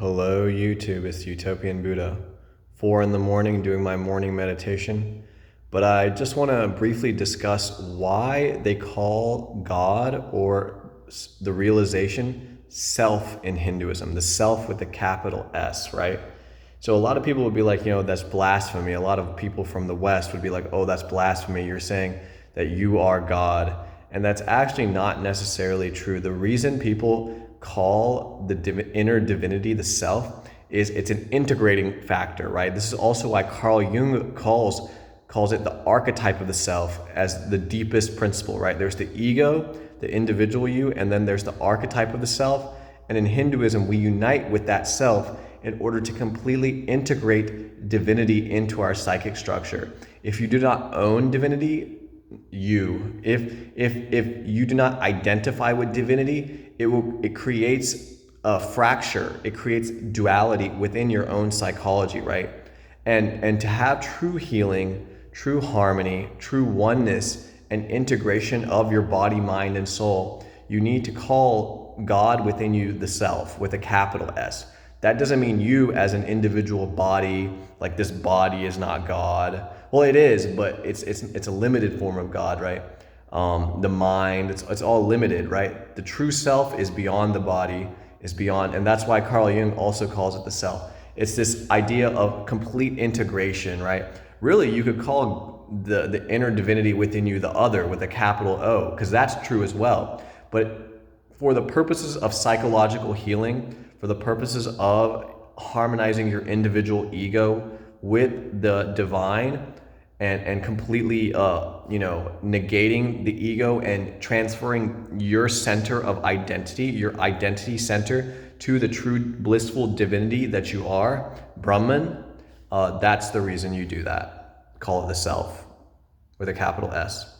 Hello YouTube, it's Utopian Buddha. 4 in the morning doing my morning meditation. But I just want to briefly discuss why they call God or the realization self in Hinduism, the self with the capital S, right? So a lot of people would be like, that's blasphemy. A lot of people from the West would be like, oh, that's blasphemy. You're saying that you are God. And that's actually not necessarily true. The reason people call the inner divinity the self is it's an integrating factor, right? This is also why Carl Jung calls it the archetype of the self as the deepest principle, right? There's the ego, the individual you, and then there's the archetype of the self. And in Hinduism, we unite with that self in order to completely integrate divinity into our psychic structure. If you do not own divinity, if you do not identify with divinity, it creates a fracture, it creates duality within your own psychology, right? And to have true healing, true harmony, true oneness and integration of your body, mind, and soul, you need to call God within you the self with a capital S. That doesn't mean you as an individual body, like this body is not God. Well, it is, but it's a limited form of God, right? The mind, it's all limited, right? The true self is beyond the body, is beyond, and that's why Carl Jung also calls it the self. It's this idea of complete integration, right? Really, you could call the inner divinity within you the other with a capital O, because that's true as well. But for the purposes of psychological healing, for the purposes of harmonizing your individual ego with the divine and completely negating the ego and transferring your center of identity, your identity center, to the true blissful divinity that you are, Brahman, that's the reason you do that. Call it the self with a capital S.